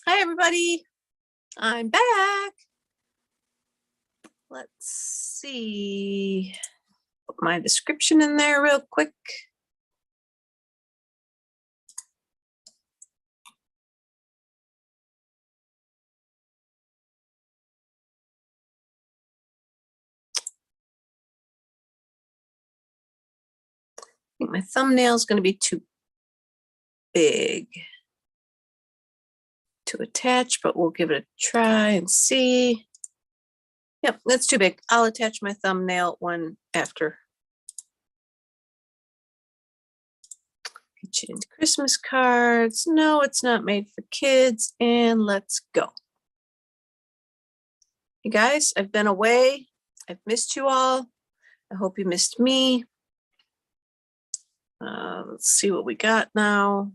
Hi, everybody. I'm back. Let's see. Put my description in there real quick. I think my thumbnail is going to be too big to attach, but we'll give it a try and see. Yep, that's too big. I'll attach my thumbnail one after. Get you into Christmas cards. No, it's not made for kids. And let's go. You guys, I've been away. I've missed you all. I hope you missed me. Let's see what we got now.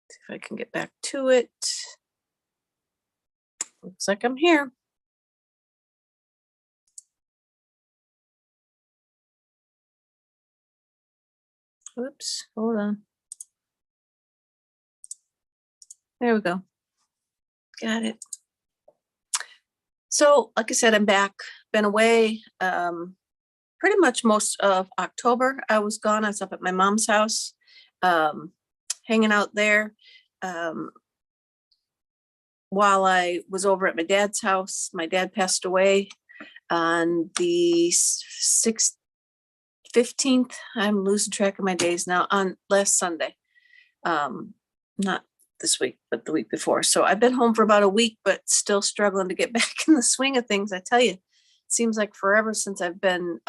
See if I can get back to it. Looks like I'm here. Oops, hold on. There we go. Got it. So, like I said, I'm back. Been away. Pretty much most of October. I was gone. I was up at my mom's house, hanging out there. While I was over at my dad's house, my dad passed away on the 15th. I'm losing track of my days now, on last Sunday. Not this week, but the week before. So I've been home for about a week, but still struggling to get back in the swing of things. I tell you, it seems like forever since I've been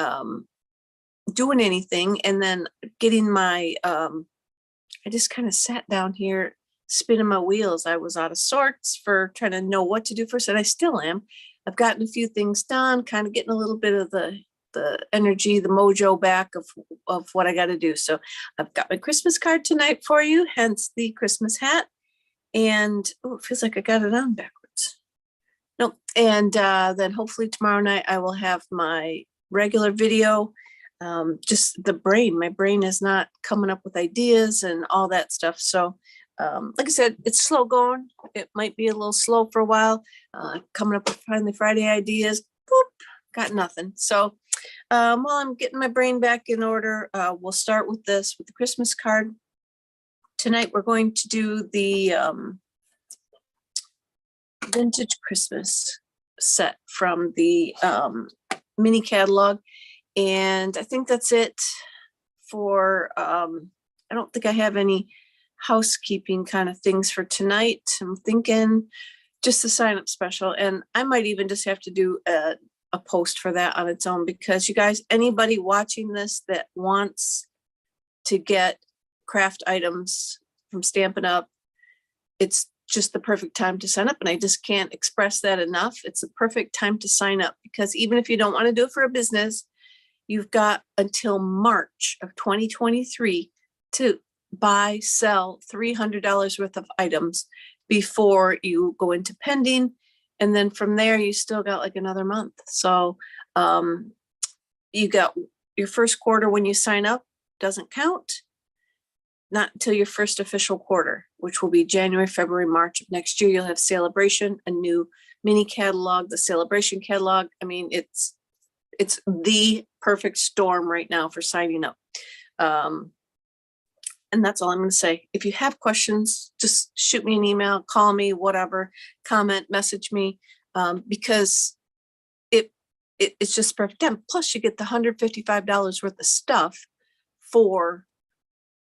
doing anything. And then getting my, I just kind of sat down here spinning my wheels. I was out of sorts for trying to know what to do first, and I still am. I've gotten a few things done, kind of getting a little bit of the energy, the mojo back of what I got to do. So I've got my Christmas card tonight for you, hence the Christmas hat. And oh, it feels like I got it on backwards. Nope. And then hopefully tomorrow night I will have my regular video. Just my brain is not coming up with ideas and all that stuff. So like I said, it's slow going. It might be a little slow for a while. Coming up with finally Friday ideas. Boop, got nothing. So while I'm getting my brain back in order, we'll start with this, with the Christmas card. Tonight we're going to do the vintage Christmas set from the mini catalog. And I think that's it for, I don't think I have any housekeeping kind of things for tonight. I'm thinking just the sign up special, and I might even just have to do a post for that on its own, because you guys, anybody watching this that wants to get craft items from Stampin' Up, it's just the perfect time to sign up. And I just can't express that enough. It's the perfect time to sign up, because even if you don't want to do it for a business, you've got until March of 2023 to buy, sell $300 worth of items before you go into pending. And then from there, you still got like another month. So you got your first quarter when you sign up, doesn't count. Not until your first official quarter, which will be January, February, March of next year. You'll have Celebration, a new mini catalog, the Celebration catalog. I mean, it's the perfect storm right now for signing up. And that's all I'm going to say. If you have questions, just shoot me an email, call me, whatever, comment, message me, because it's just perfect time. Plus, you get the $155 worth of stuff for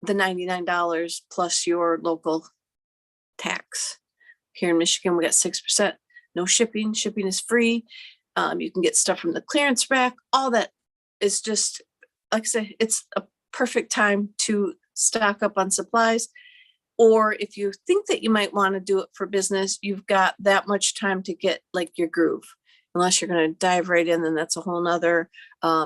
the $99 plus your local tax. Here in Michigan, we got 6%. No shipping. Shipping is free. You can get stuff from the clearance rack. All that is just, like I said, it's a perfect time to stock up on supplies. Or if you think that you might want to do it for business, you've got that much time to get like your groove. Unless you're going to dive right in, then that's a whole nother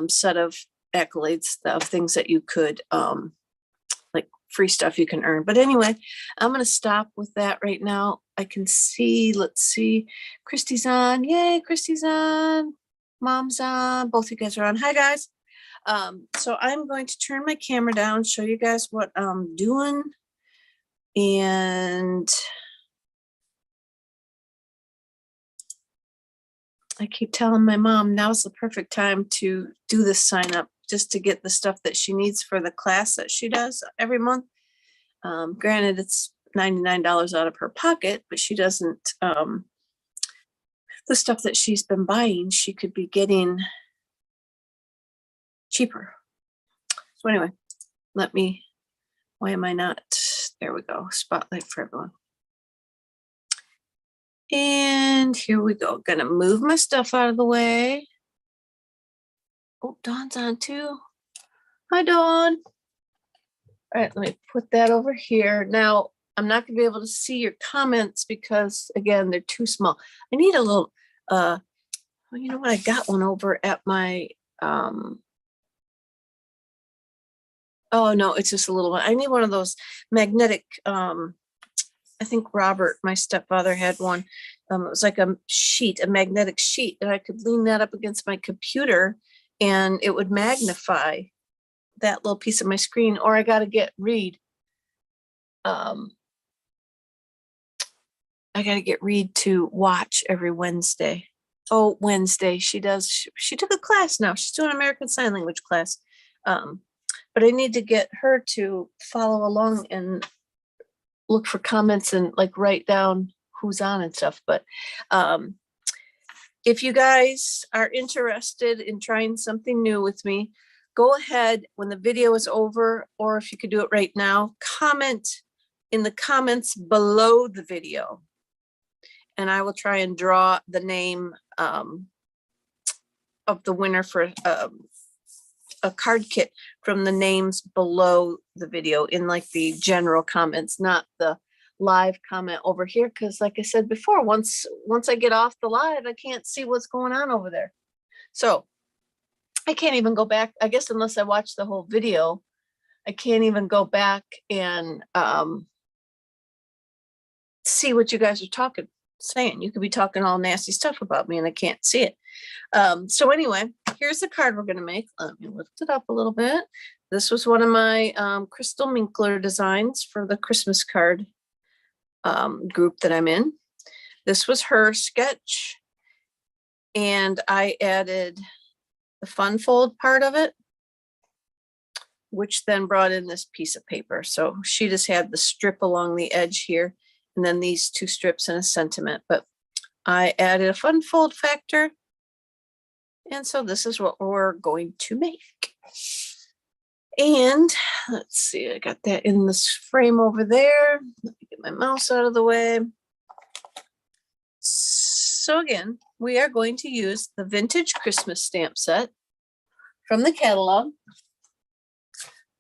set of accolades of things that you could, like free stuff you can earn. But anyway, I'm going to stop with that right now. I can see, let's see, Christy's on. Yay, Christy's on. Mom's on. Both of you guys are on. Hi, guys. So I'm going to turn my camera down, show you guys what I'm doing. And I keep telling my mom now's the perfect time to do this sign up, just to get the stuff that she needs for the class that she does every month. Granted, it's $99 out of her pocket, but she doesn't, the stuff that she's been buying, she could be getting cheaper. So anyway, why am I not, there we go, spotlight for everyone. And here we go, gonna move my stuff out of the way. Oh, Dawn's on too. Hi, Dawn. All right, let me put that over here. Now, I'm not gonna be able to see your comments because again, they're too small. I need a little, well, you know what? I got one over at my, oh no, it's just a little one. I need one of those magnetic, I think Robert, my stepfather, had one. It was like a sheet, a magnetic sheet, and I could lean that up against my computer and it would magnify that little piece of my screen. Or I got to get Reed. I got to get Reed to watch every Wednesday. Oh, Wednesday. She took a class now. She's doing American Sign Language class. But I need to get her to follow along and look for comments and like write down who's on and stuff. But if you guys are interested in trying something new with me, go ahead when the video is over, or if you could do it right now, comment in the comments below the video. And I will try and draw the name of the winner for a card kit from the names below the video in like the general comments, not the live comment over here. Cause like I said before, once I get off the live, I can't see what's going on over there. So I can't even go back, I guess, unless I watch the whole video. I can't even go back and see what you guys are saying. You could be talking all nasty stuff about me and I can't see it. So anyway, here's the card we're going to make. Let me lift it up a little bit. This was one of my Crystal Minkler designs for the Christmas card group that I'm in. This was her sketch, and I added the fun fold part of it, which then brought in this piece of paper. So she just had the strip along the edge here, and then these two strips and a sentiment. But I added a fun fold factor. And so this is what we're going to make. And let's see, I got that in this frame over there. Let me get my mouse out of the way. So again, we are going to use the vintage Christmas stamp set from the catalog.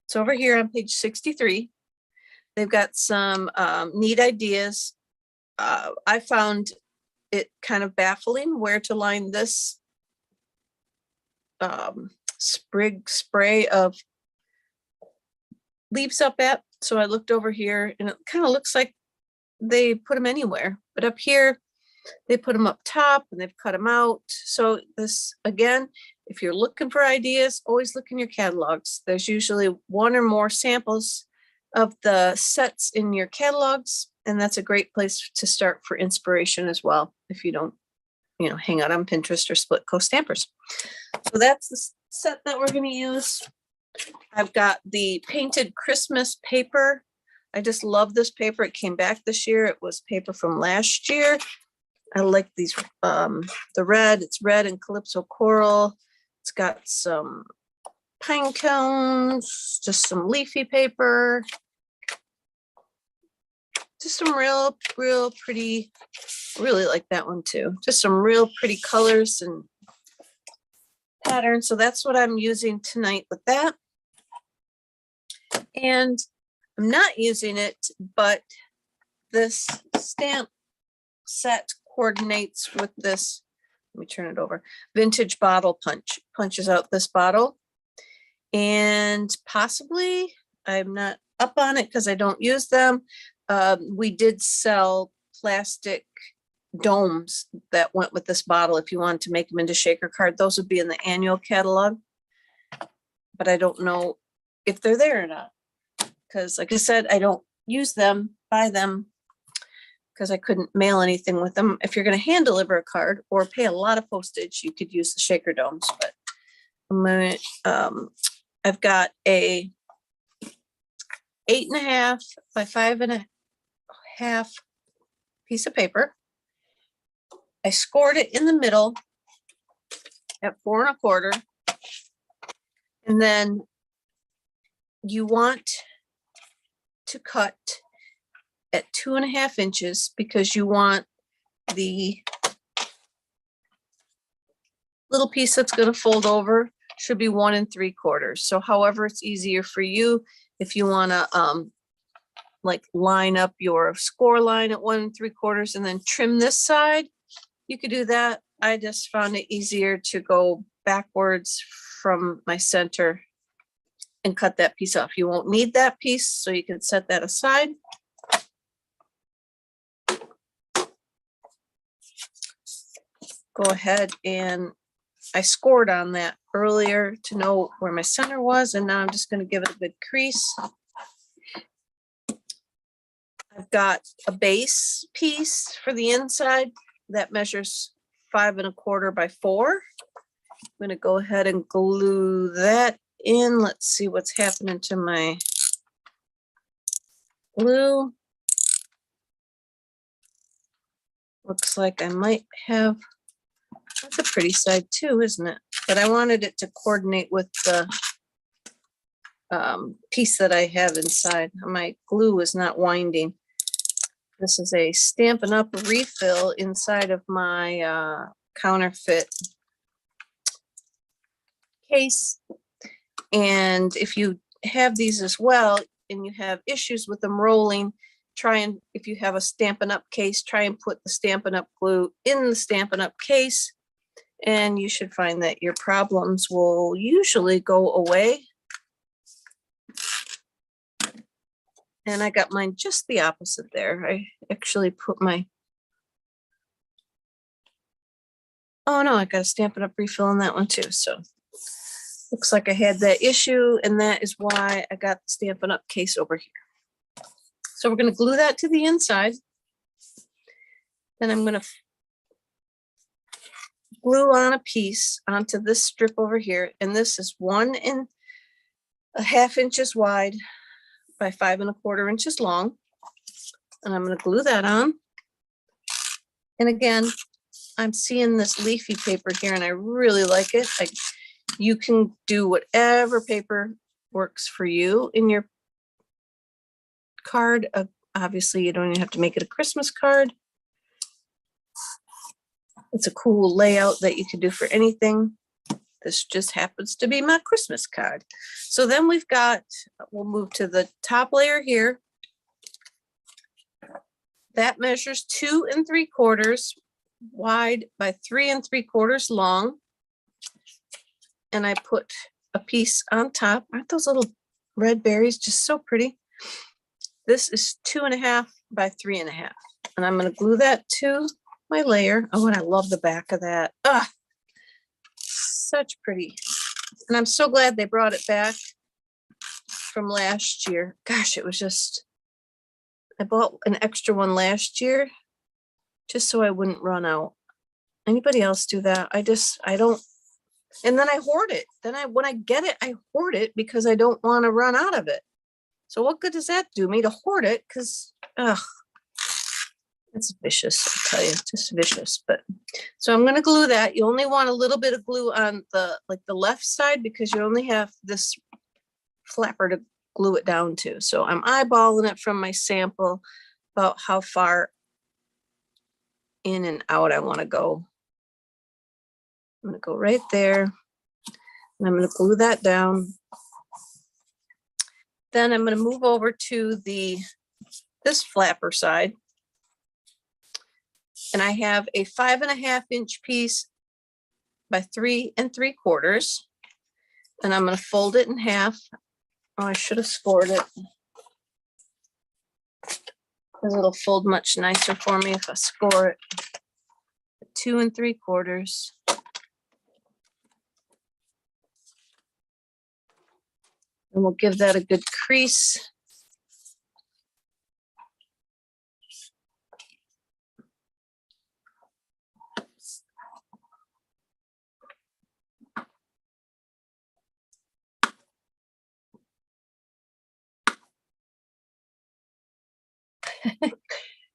It's over here on page 63. They've got some neat ideas. I found it kind of baffling where to line this spray of leaves up at. So I looked over here and it kind of looks like they put them anywhere, but up here they put them up top and they've cut them out. So this, again, if you're looking for ideas, always look in your catalogs. There's usually one or more samples of the sets in your catalogs, and that's a great place to start for inspiration as well if you don't, you know, hang out on Pinterest or Split Coast Stampers. So that's the set that we're going to use. I've got the painted Christmas paper. I just love this paper. It came back this year. It was paper from last year. I like these, the red. It's red and Calypso Coral. It's got some pine cones, just some leafy paper. Just some real pretty, really like that one too. Just some real pretty colors and patterns. So that's what I'm using tonight with that. And I'm not using it, but this stamp set coordinates with this. Let me turn it over. Vintage bottle punch. Punches out this bottle. And possibly, I'm not up on it because I don't use them. We did sell plastic domes that went with this bottle. If you wanted to make them into shaker card, those would be in the annual catalog. But I don't know if they're there or not. Because like I said, I don't use them, buy them, because I couldn't mail anything with them. If you're going to hand deliver a card or pay a lot of postage, you could use the shaker domes. But I'm gonna, I've got a 8.5 by 5.5 piece of paper. I scored it in the middle at 4.25. And then you want to cut at 2.5 inches because you want the little piece that's going to fold over should be 1 3/4. So however it's easier for you, if you want to like line up your score line at 1 3/4 and then trim this side, you could do that. I just found it easier to go backwards from my center and cut that piece off. You won't need that piece, so you can set that aside. Go ahead, and I scored on that earlier to know where my center was, and now I'm just going to give it a good crease. I've got a base piece for the inside that measures 5.25 by 4. I'm going to go ahead and glue that in. Let's see what's happening to my glue. Looks like I might have, that's a pretty side too, isn't it? But I wanted it to coordinate with the piece that I have inside. My glue is not winding. This is a Stampin' Up refill inside of my counterfeit case. And if you have these as well and you have issues with them rolling, try and, if you have a Stampin' Up case, try and put the Stampin' Up glue in the Stampin' Up case, and you should find that your problems will usually go away. And I got mine just the opposite there. I actually put my, oh no, I got a Stampin' Up refill on that one too. So looks like I had that issue, and that is why I got the Stampin' Up case over here. So we're going to glue that to the inside. Then I'm going to glue on a piece onto this strip over here. And this is 1.5 inches wide by 5.25 inches long. And I'm going to glue that on. And again, I'm seeing this leafy paper here and I really like it. You can do whatever paper works for you in your card. Obviously, you don't even have to make it a Christmas card. It's a cool layout that you can do for anything. This just happens to be my Christmas card. So then we've got, we'll move to the top layer here. That measures 2 3/4 wide by 3 3/4 long. And I put a piece on top. Aren't those little red berries just so pretty? This is 2.5 by 3.5. And I'm going to glue that to my layer. Oh, and I love the back of that. Ah, such pretty. And I'm so glad they brought it back from last year. Gosh, it was just, I bought an extra one last year just so I wouldn't run out. Anybody else do that? I don't. And then I hoard it. Then when I get it, I hoard it because I don't want to run out of it. So what good does that do me to hoard it? Because, ugh, it's vicious, I tell you, just vicious. But so I'm going to glue that. You only want a little bit of glue on the left side because you only have this flapper to glue it down to. So I'm eyeballing it from my sample about how far in and out I want to go. I'm going to go right there, and I'm going to glue that down. Then I'm going to move over to this flapper side, and I have a 5.5 inch piece by 3 3/4, and I'm going to fold it in half. Oh, I should have scored it, because it'll fold much nicer for me if I score it. 2 3/4. And we'll give that a good crease.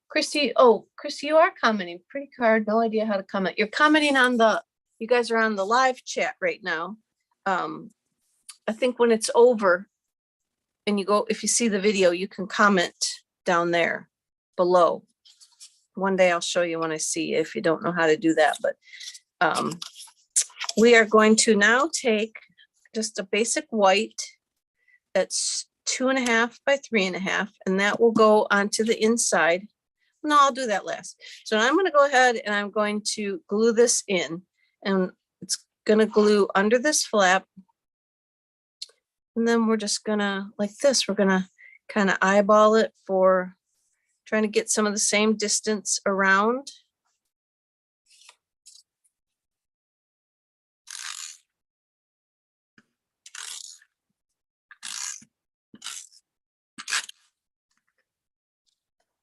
Christy, oh, Christy, you are commenting. Pretty card, no idea how to comment. You're commenting on you guys are on the live chat right now. I think when it's over and you go, if you see the video, you can comment down there below. One day I'll show you when I see if you don't know how to do that, but we are going to now take just a basic white that's 2.5 by 3.5, and that will go onto the inside. No, I'll do that last. So I'm going to go ahead and I'm going to glue this in, and it's going to glue under this flap. And then we're just gonna, like this, we're gonna kind of eyeball it for trying to get some of the same distance around.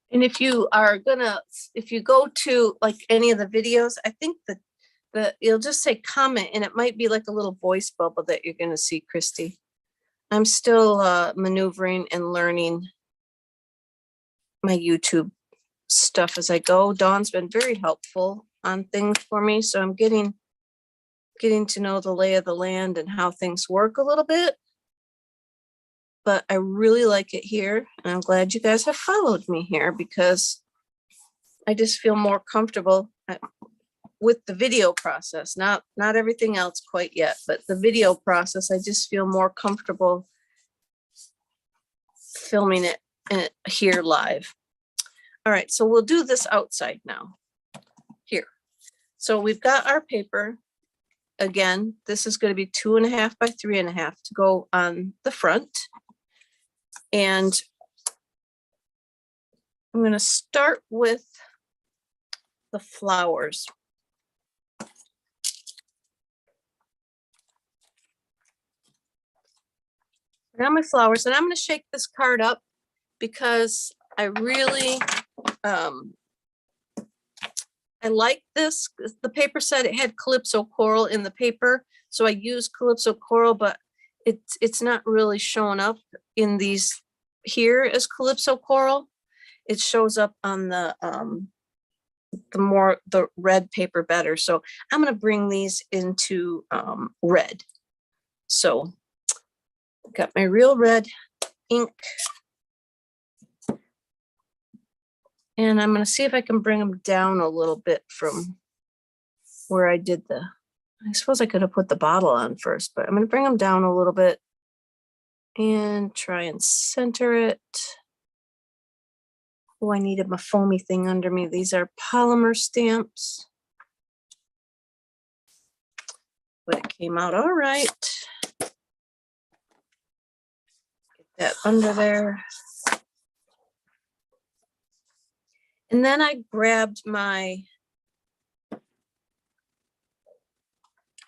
And if you are gonna, if you go to like any of the videos, I think that you'll just say comment, and it might be like a little voice bubble that you're gonna see, Christy. I'm still maneuvering and learning my YouTube stuff as I go. Dawn's been very helpful on things for me, so I'm getting to know the lay of the land and how things work a little bit. But I really like it here, and I'm glad you guys have followed me here because I just feel more comfortable with the video process. Not everything else quite yet, but the video process, I just feel more comfortable filming it here live. All right, so we'll do this outside now. Here. So we've got our paper. Again, this is going to be 2.5 by 3.5 to go on the front. And I'm going to start with the flowers. I got my flowers, and I'm going to shake this card up because I really, I like this. The paper said it had Calypso Coral in the paper, so I used Calypso Coral, but it's not really showing up in these here as Calypso Coral. It shows up on the red paper better. So I'm going to bring these into red. So got my real red ink, and I'm going to see if I can bring them down a little bit from where I did I suppose I could have put the bottle on first, but I'm going to bring them down a little bit and try and center it. Oh, I needed my foamy thing under me. These are polymer stamps, but it came out all right. That under there. And then I grabbed my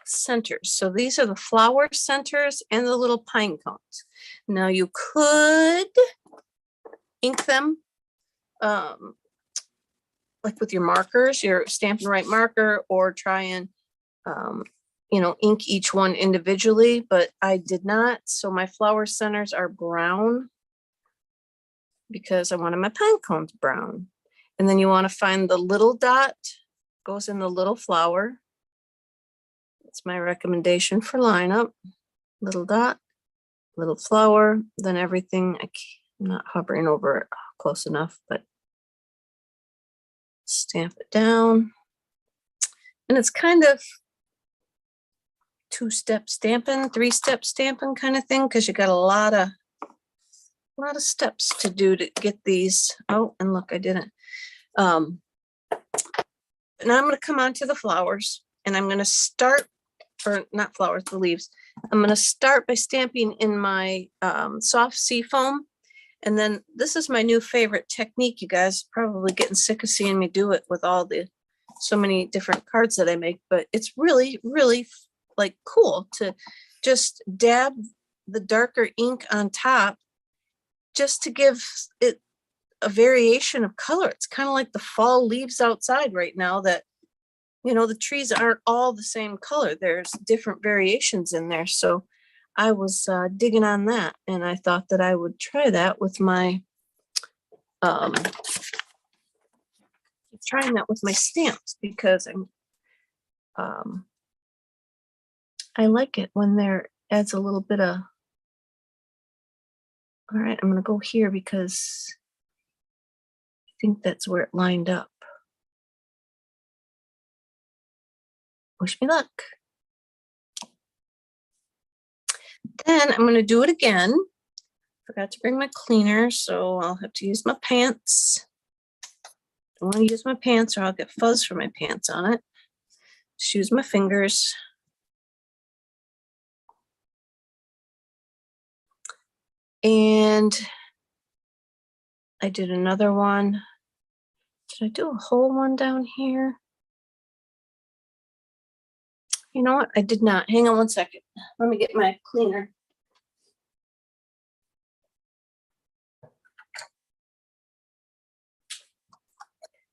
centers. So these are the flower centers and the little pine cones. Now you could ink them like with your markers, your Stampin' Right marker, or try and ink each one individually, but I did not. So my flower centers are brown because I wanted my pine cones brown. And then you want to find the little dot, goes in the little flower. That's my recommendation for lineup. Little dot, little flower, then everything. I'm not hovering over it close enough, but stamp it down. And it's kind of 2-step stamping, 3-step stamping kind of thing, because you got a lot of steps to do to get these. Oh, and look, I didn't. And I'm going to come on to the flowers, and I'm going to start, or not flowers, the leaves. I'm going to start by stamping in my soft Seafoam. And then this is my new favorite technique. You guys are probably getting sick of seeing me do it with so many different cards that I make, but it's really, really like cool to just dab the darker ink on top just to give it a variation of color. It's kind of like the fall leaves outside right now that, the trees aren't all the same color. There's different variations in there. So I was digging on that, and I thought that I would try that with my trying that with my stamps because I like it when there adds a little bit of. All right, I'm going to go here because I think that's where it lined up. Wish me luck. Then I'm going to do it again. Forgot to bring my cleaner, so I'll have to use my pants. I want to use my pants or I'll get fuzz from my pants on it. Just use my fingers. And I did another one. Did I do a whole one down here? You know what? I did not. Hang on one second. Let me get my cleaner.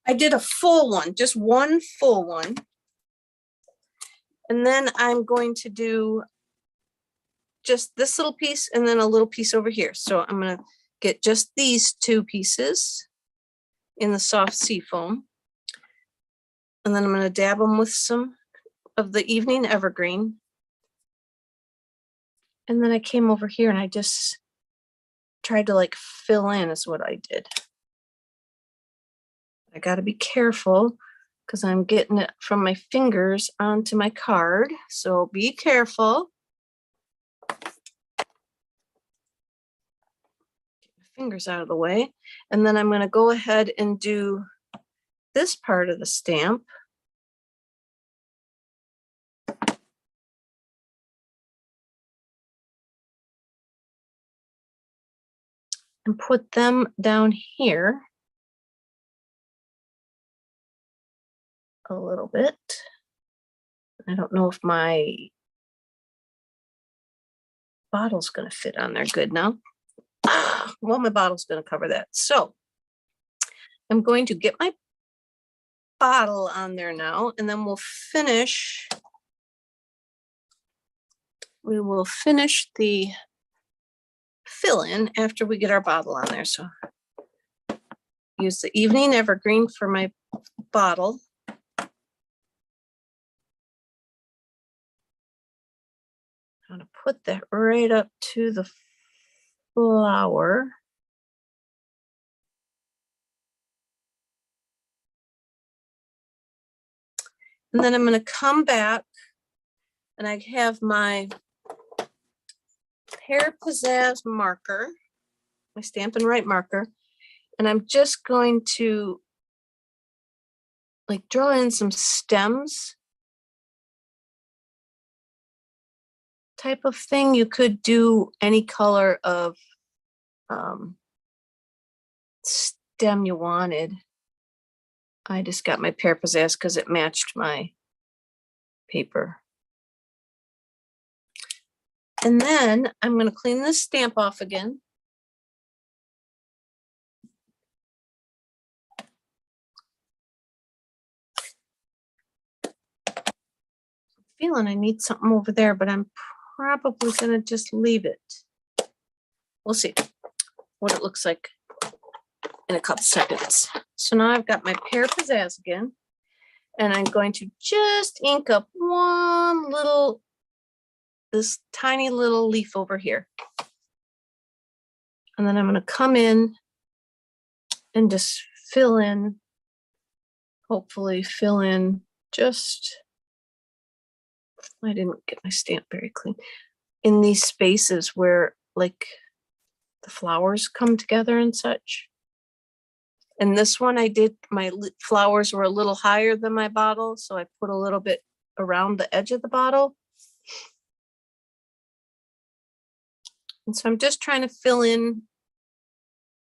I did a full one, just one full one. And then I'm going to do just this little piece and then a little piece over here. So I'm going to get just these two pieces in the soft Seafoam. And then I'm going to dab them with some of the evening Evergreen. And then I came over here and I just tried to like fill in is what I did. I got to be careful because I'm getting it from my fingers onto my card. So be careful. Get my fingers out of the way. And then I'm going to go ahead and do this part of the stamp. And put them down here a little bit. I don't know if my bottle's going to fit on there good now. Well, my bottle's going to cover that. So I'm going to get my bottle on there now, and then we'll finish. We will finish the fill in after we get our bottle on there. So use the evening Evergreen for my bottle. I'm going to put that right up to the flower. And then I'm going to come back and I have my Pear Pizzazz marker, my Stampin' Right marker, and I'm just going to like draw in some stems type of thing. You could do any color of stem you wanted. I just got my Pear Pizzazz because it matched my paper. And then I'm going to clean this stamp off again. Feeling I need something over there, but I'm probably going to just leave it. We'll see what it looks like in a couple seconds. So now I've got my Pear Pizzazz again, and I'm going to just ink up one little, this tiny little leaf over here. And then I'm going to come in and just fill in, hopefully fill in just, I didn't get my stamp very clean, in these spaces where like the flowers come together and such. And this one I did, my flowers were a little higher than my bottle, so I put a little bit around the edge of the bottle. And so I'm just trying to fill in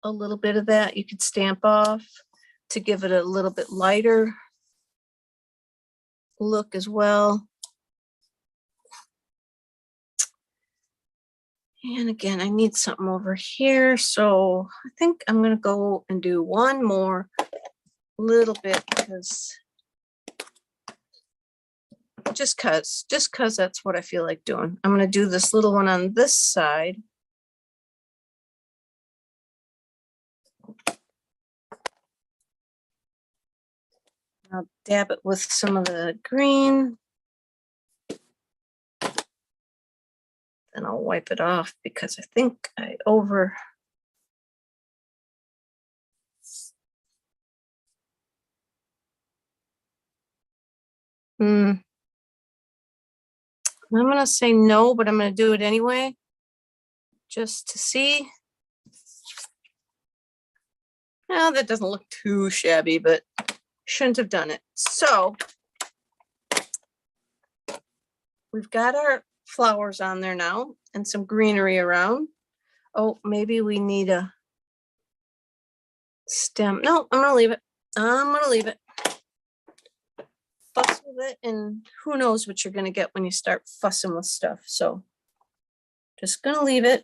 a little bit of that. You could stamp off to give it a little bit lighter look as well. And again, I need something over here. So I think I'm going to go and do one more little bit because just cause that's what I feel like doing. I'm going to do this little one on this side. I'll dab it with some of the green. Then I'll wipe it off because I think I I'm going to say no, but I'm going to do it anyway, just to see. Well, that doesn't look too shabby, but shouldn't have done it. So we've got our flowers on there now and some greenery around. Oh, maybe we need a stem. No, I'm going to leave it. I'm going to leave it. Fuss with it, and who knows what you're going to get when you start fussing with stuff. So just going to leave it.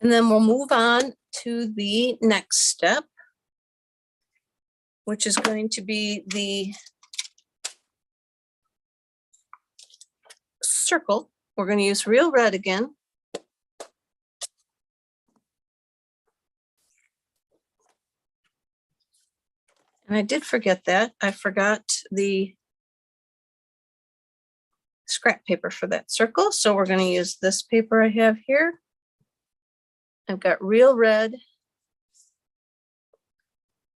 And then we'll move on to the next step, which is going to be the circle. We're going to use real red again. And I did forget that. I forgot the scrap paper for that circle. So we're going to use this paper I have here. I've got real red.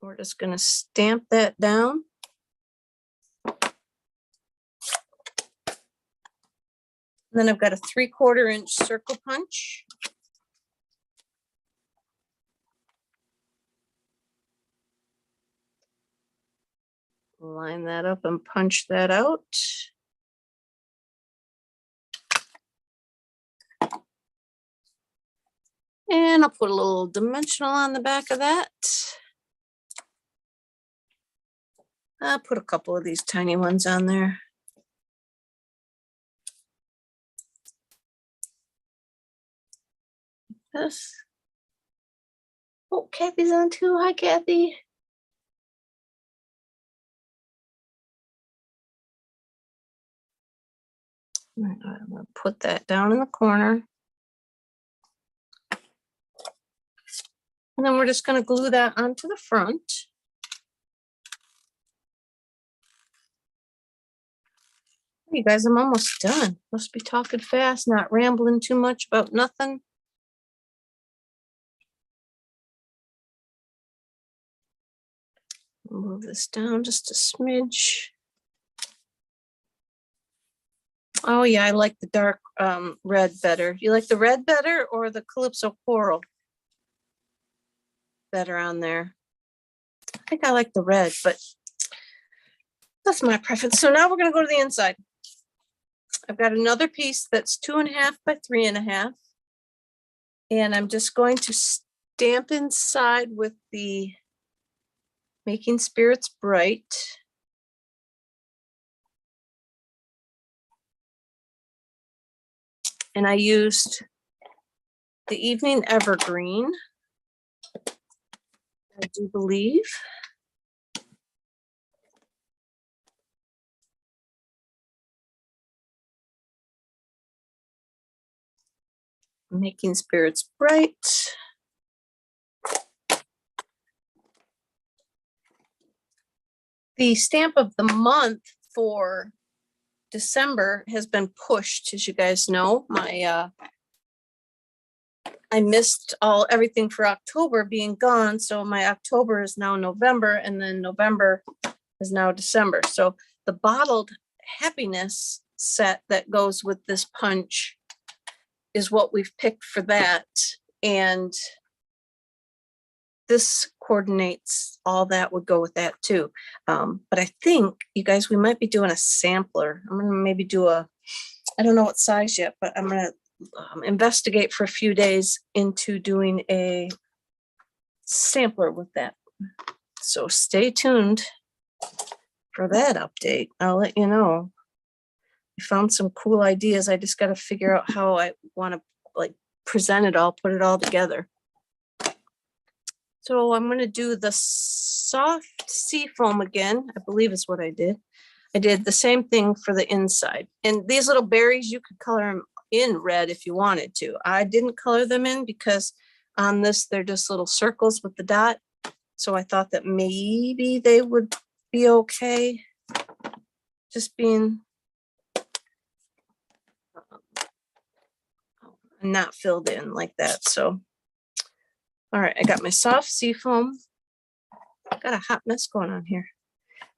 We're just going to stamp that down. And then I've got a 3/4 inch circle punch. Line that up and punch that out. And I'll put a little dimensional on the back of that. I'll put a couple of these tiny ones on there. This. Oh, Kathy's on too. Hi, Kathy. I'm going to put that down in the corner. And then we're just going to glue that onto the front. You guys, I'm almost done. Must be talking fast, not rambling too much about nothing. Move this down just a smidge. Oh yeah, I like the dark red better. You like the red better or the Calypso Coral better on there? I think I like the red, but that's my preference. So now we're going to go to the inside. I've got another piece that's 2.5 by 3.5. And I'm just going to stamp inside with the Making Spirits Bright. And I used the Evening Evergreen, I do believe. Making Spirits Bright. The stamp of the month for December has been pushed, as you guys know. I missed everything for October being gone, so my October is now November, and then November is now December. So the Bottled Happiness set that goes with this punch is what we've picked for that, and this coordinates all that would go with that too. But I think, you guys, we might be doing a sampler. I'm gonna maybe do I don't know what size yet, but I'm gonna investigate for a few days into doing a sampler with that. So stay tuned for that update. I'll let you know. I found some cool ideas. I just got to figure out how I want to present it all, put it all together. So I'm going to do the soft Seafoam again, I believe is what I did. I did the same thing for the inside. And these little berries, you could color them in red if you wanted to. I didn't color them in because on this, they're just little circles with the dot. So I thought that maybe they would be okay just being not filled in like that. So, all right, I got my soft seafoam. Got a hot mess going on here.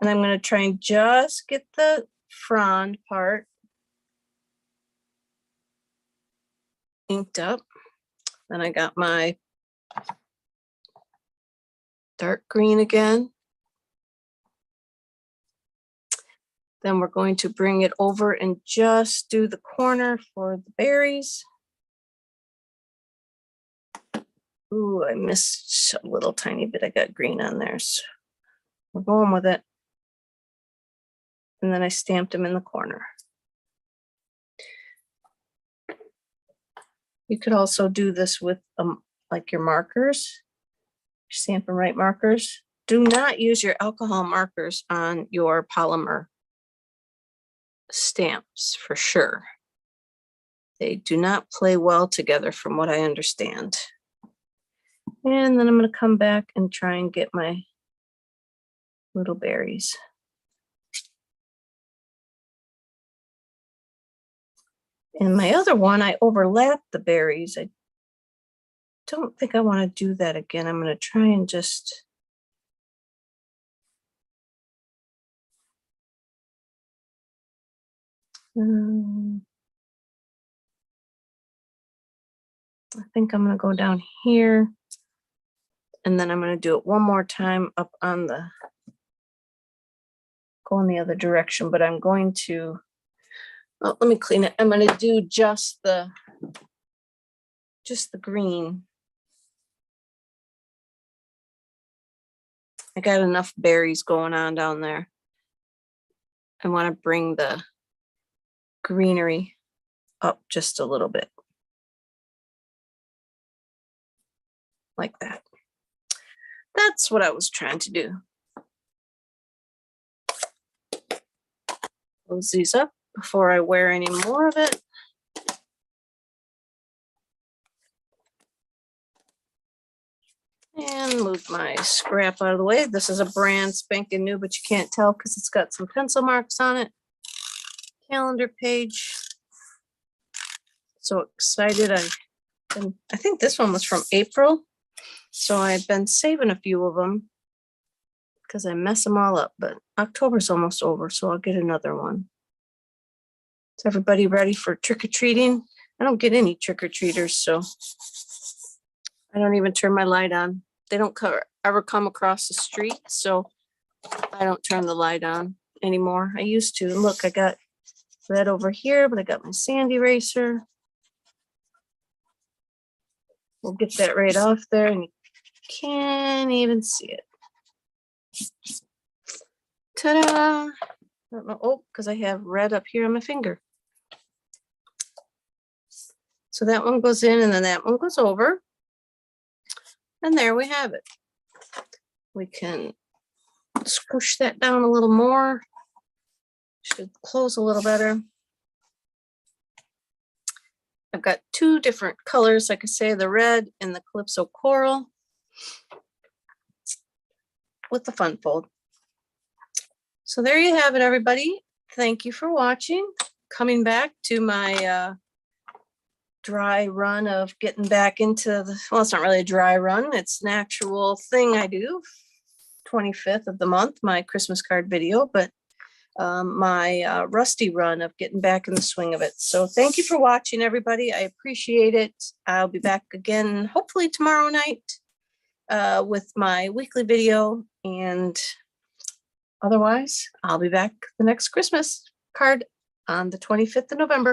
And I'm going to try and just get the frond part inked up. Then I got my dark green again. Then we're going to bring it over and just do the corner for the berries. Ooh, I missed a little tiny bit. I got green on there, so we're going with it. And then I stamped them in the corner. You could also do this with like your markers, your stamp and write markers. Do not use your alcohol markers on your polymer stamps for sure. They do not play well together from what I understand. And then I'm going to come back and try and get my little berries. And my other one, I overlapped the berries. I don't think I want to do that again. I'm going to try and just I think I'm going to go down here. And then I'm going to do it one more time up on the, go in the other direction, but I'm going to, oh, let me clean it. I'm going to do just the green. I got enough berries going on down there. I want to bring the greenery up just a little bit. Like that. That's what I was trying to do. Close these up before I wear any more of it. And move my scrap out of the way. This is a brand spanking new, but you can't tell because it's got some pencil marks on it. Calendar page. So excited. I think this one was from April. So I've been saving a few of them because I mess them all up, but October's almost over, so I'll get another one. Is everybody ready for trick-or-treating? I don't get any trick-or-treaters, so I don't even turn my light on. They don't ever come across the street, so I don't turn the light on anymore. I used to. Look, I got red over here, but I got my sand eraser. We'll get that right off there, and you can't even see it. Ta-da! I don't know. Oh, because I have red up here on my finger. So that one goes in, and then that one goes over. And there we have it. We can squish that down a little more. Should close a little better. I've got two different colors, like I say, the red and the Calypso Coral with the fun fold. So there you have it, everybody. Thank you for watching. Coming back to my dry run of getting back into the, well, it's not really a dry run. It's an actual thing I do. 25th of the month, my Christmas card video, but my rusty run of getting back in the swing of it. So thank you for watching, everybody. I appreciate it. I'll be back again, hopefully tomorrow night with my weekly video. And otherwise, I'll be back the next Christmas card on the 25th of November.